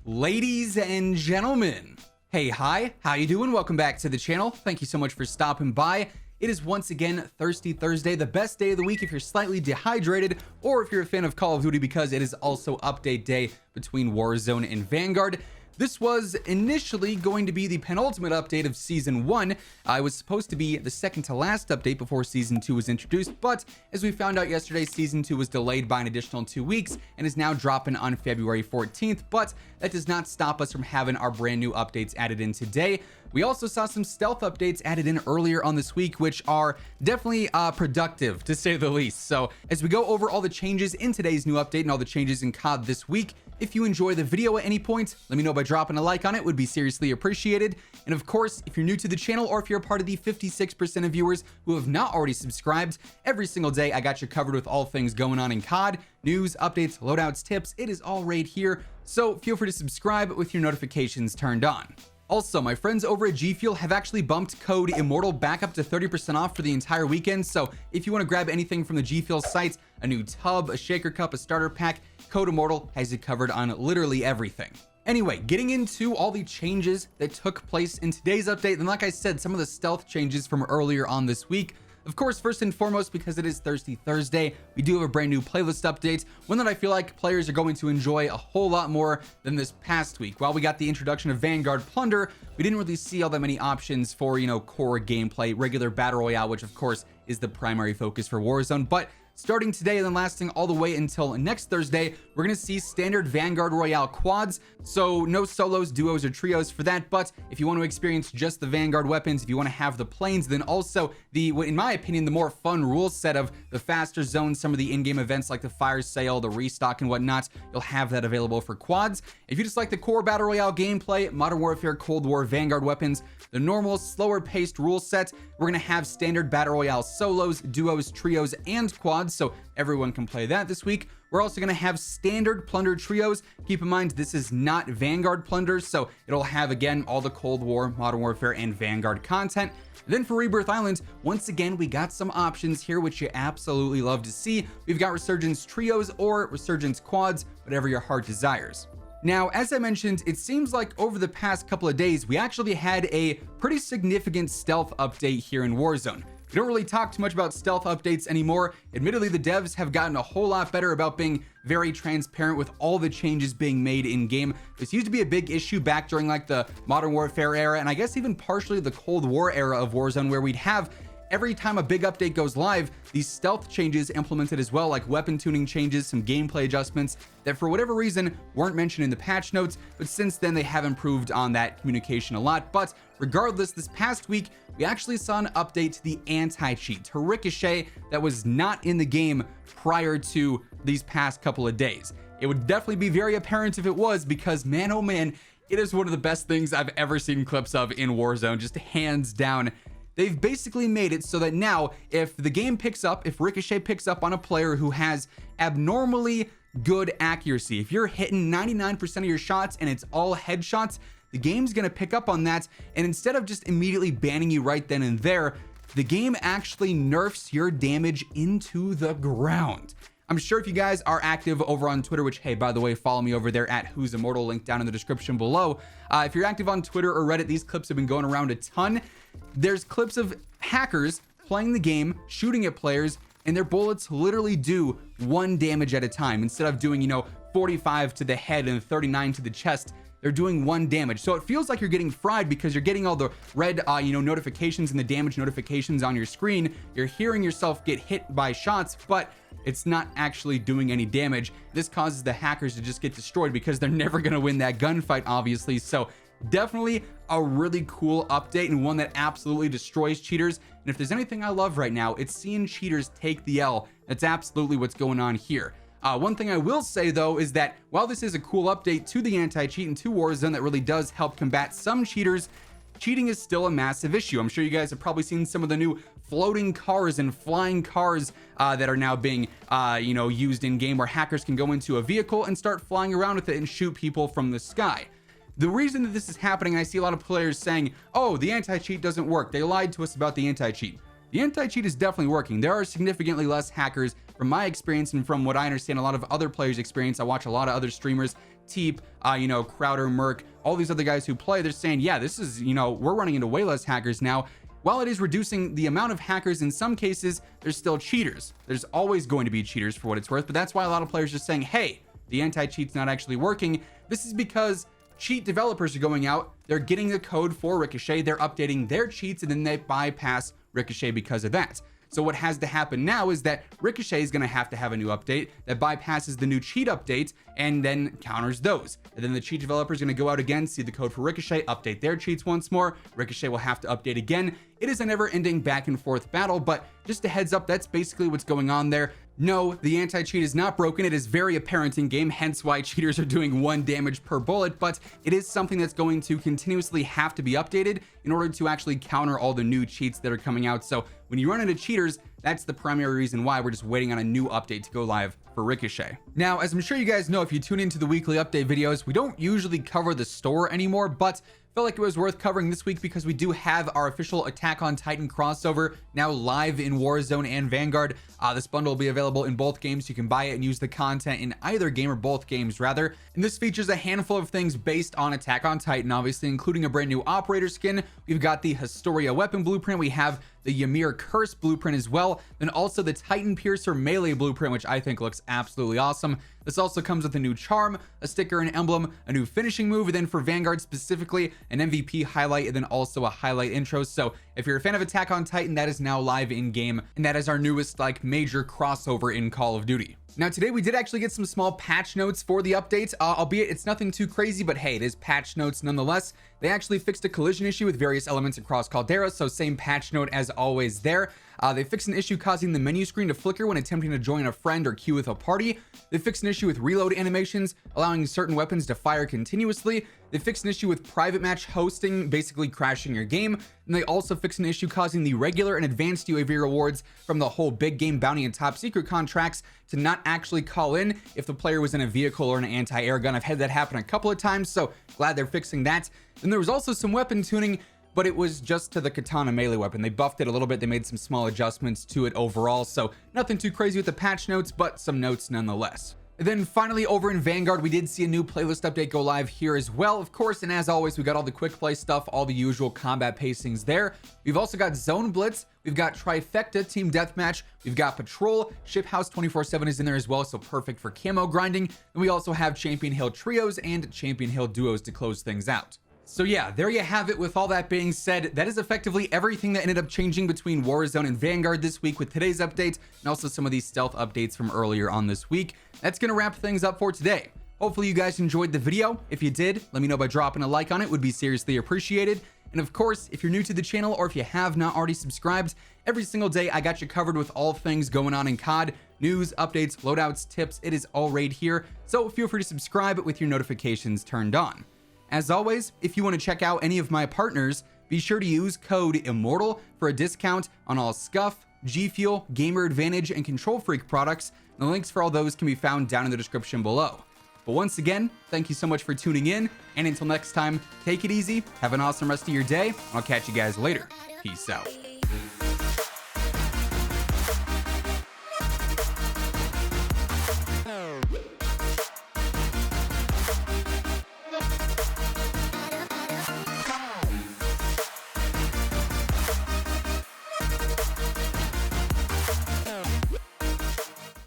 Ladies and gentlemen, hey, hi, how you doing? Welcome back to the channel. Thank you so much for stopping by. It is once again Thirsty Thursday, the best day of the week if you're slightly dehydrated or if you're a fan of Call of Duty, because it is also update day between Warzone and Vanguard. This was initially going to be the penultimate update of Season 1. It was supposed to be the second to last update before Season 2 was introduced, but as we found out yesterday, Season 2 was delayed by an additional 2 weeks and is now dropping on February 14th, but that does not stop us from having our brand new updates added in today. We also saw some stealth updates added in earlier on this week, which are definitely productive, to say the least. So as we go over all the changes in today's new update and all the changes in COD this week, if you enjoy the video at any point, let me know by dropping a like on it. Would be seriously appreciated. And of course, if you're new to the channel or if you're a part of the 56% of viewers who have not already subscribed, every single day I got you covered with all things going on in COD, news, updates, loadouts, tips. It is all right here. So feel free to subscribe with your notifications turned on. Also, my friends over at G Fuel have actually bumped code WhosImmortal back up to 30% off for the entire weekend. So if you want to grab anything from the G Fuel site, a new tub, a shaker cup, a starter pack, code WhosImmortal has you covered on literally everything. Anyway, getting into all the changes that took place in today's update, and like I said, some of the stealth changes from earlier on this week. Of course, first and foremost, because it is Thirsty Thursday, we do have a brand new playlist update, one that I feel like players are going to enjoy a whole lot more than this past week. While we got the introduction of Vanguard Plunder, we didn't really see all that many options for, core gameplay, regular Battle Royale, which of course is the primary focus for Warzone. But starting today and then lasting all the way until next Thursday, we're going to see standard Vanguard Royale quads. So no solos, duos, or trios for that. But if you want to experience just the Vanguard weapons, if you want to have the planes, then also the, in my opinion, the more fun rule set of the faster zones, some of the in-game events like the fire sale, the restock and whatnot, you'll have that available for quads. If you just like the core Battle Royale gameplay, Modern Warfare, Cold War, Vanguard weapons, the normal, slower paced rule set, we're going to have standard Battle Royale solos, duos, trios, and quads, so everyone can play that this week. We're also going to have standard plunder trios. Keep in mind, this is not Vanguard plunder, so it'll have, again, all the Cold War, Modern Warfare, and Vanguard content. Then for Rebirth Island, once again, we got some options here, which you absolutely love to see. We've got Resurgence trios or Resurgence quads, whatever your heart desires. Now, as I mentioned, it seems like over the past couple of days, we actually had a pretty significant stealth update here in Warzone. We don't really talk too much about stealth updates anymore. Admittedly, the devs have gotten a whole lot better about being very transparent with all the changes being made in game. This used to be a big issue back during like the Modern Warfare era, and I guess even partially the Cold War era of Warzone, where we'd have every time a big update goes live, these stealth changes implemented as well, like weapon tuning changes, some gameplay adjustments that for whatever reason weren't mentioned in the patch notes, but since then they have improved on that communication a lot. But regardless, this past week we actually saw an update to the anti-cheat to Ricochet that was not in the game prior to these past couple of days. It would definitely be very apparent if it was, because man, oh man, it is one of the best things I've ever seen clips of in Warzone, just hands down. They've basically made it so that now if the game picks up, if Ricochet picks up on a player who has abnormally good accuracy, if you're hitting 99% of your shots and it's all headshots, the game's going to pick up on that. And instead of just immediately banning you right then and there, the game actually nerfs your damage into the ground. I'm sure if you guys are active over on Twitter, which, hey, by the way, follow me over there at WhosImmortal, link down in the description below. If you're active on Twitter or Reddit, these clips have been going around a ton. There's clips of hackers playing the game, shooting at players, and their bullets literally do 1 damage at a time. Instead of doing, 45 to the head and 39 to the chest, they're doing 1 damage. So it feels like you're getting fried because you're getting all the red, notifications and the damage notifications on your screen. You're hearing yourself get hit by shots, but it's not actually doing any damage. This causes the hackers to just get destroyed because they're never going to win that gunfight, obviously. So definitely a really cool update, and one that absolutely destroys cheaters. And if there's anything I love right now, it's seeing cheaters take the L. That's absolutely what's going on here. One thing I will say though is that while this is a cool update to the anti-cheat and to Warzone that really does help combat some cheaters, cheating is still a massive issue. I'm sure you guys have probably seen some of the new floating cars and flying cars that are now being used in game, where hackers can go into a vehicle and start flying around with it and shoot people from the sky. The reason that this is happening, I see a lot of players saying, oh, the anti-cheat doesn't work. They lied to us about the anti-cheat. The anti-cheat is definitely working. There are significantly less hackers from my experience and from what I understand a lot of other players' experience, I watch a lot of other streamers, Teep, you know, Crowder, Merc, all these other guys who play, they're saying, yeah, this is, you know, we're running into way less hackers now. While it is reducing the amount of hackers, in some cases, there's still cheaters. There's always going to be cheaters for what it's worth, but that's why a lot of players are saying, hey, the anti-cheat's not actually working. This is because cheat developers are going out, they're getting the code for Ricochet, they're updating their cheats, and then they bypass Ricochet because of that. So what has to happen now is that Ricochet is going to have a new update that bypasses the new cheat update and then counters those. And then the cheat developer is going to go out again, see the code for Ricochet, update their cheats once more. Ricochet will have to update again. It is a never-ending back and forth battle, but just a heads up, that's basically what's going on there. No, the anti-cheat is not broken. It is very apparent in game, hence why cheaters are doing 1 damage per bullet, but it is something that's going to continuously have to be updated in order to actually counter all the new cheats that are coming out. So when you run into cheaters, that's the primary reason why we're just waiting on a new update to go live for Ricochet. Now, as I'm sure you guys know, if you tune into the weekly update videos, we don't usually cover the store anymore, but felt like it was worth covering this week because we do have our official Attack on Titan crossover now live in Warzone and Vanguard. This bundle will be available in both games. You can buy it and use the content in either game, or both games rather. And this features a handful of things based on Attack on Titan, obviously, including a brand new operator skin. We've got the Historia weapon blueprint. We have the Ymir Curse blueprint as well, then also the Titan Piercer melee blueprint, which I think looks absolutely awesome. This also comes with a new charm, a sticker, an emblem, a new finishing move, and then for Vanguard specifically, an MVP highlight, and then also a highlight intro. So if you're a fan of Attack on Titan, that is now live in game, and that is our newest like major crossover in Call of Duty. Now today we did actually get some small patch notes for the update, albeit it's nothing too crazy, but hey, it is patch notes nonetheless. They actually fixed a collision issue with various elements across Caldera, so same patch note as always there. They fixed an issue causing the menu screen to flicker when attempting to join a friend or queue with a party. They fixed an issue with reload animations, allowing certain weapons to fire continuously. They fixed an issue with private match hosting, basically crashing your game. And they also fixed an issue causing the regular and advanced UAV rewards from the whole big game bounty and top secret contracts to not actually call in if the player was in a vehicle or an anti-air gun. I've had that happen a couple of times, so glad they're fixing that. And there was also some weapon tuning, but it was just to the katana melee weapon. They buffed it a little bit. They made some small adjustments to it overall, so nothing too crazy with the patch notes, but some notes nonetheless. And then finally over in Vanguard, we did see a new playlist update go live here as well, of course, and as always, we got all the quick play stuff, all the usual combat pacings there. We've also got Zone Blitz, we've got Trifecta Team Deathmatch, we've got Patrol, Ship House 24/7 is in there as well, so perfect for camo grinding. And we also have Champion Hill Trios and Champion Hill Duos to close things out. So yeah, there you have it. With all that being said, that is effectively everything that ended up changing between Warzone and Vanguard this week with today's update, and also some of these stealth updates from earlier on this week. That's going to wrap things up for today. Hopefully you guys enjoyed the video. If you did, let me know by dropping a like on it. Would be seriously appreciated. And of course, if you're new to the channel or if you have not already subscribed, every single day I got you covered with all things going on in COD. News, updates, loadouts, tips, it is all right here. So feel free to subscribe with your notifications turned on. As always, if you want to check out any of my partners, be sure to use code WHosImmortal for a discount on all Scuff, G Fuel, Gamer Advantage, and Control Freak products. The links for all those can be found down in the description below. But once again, thank you so much for tuning in, and until next time, take it easy, have an awesome rest of your day, and I'll catch you guys later. Peace out.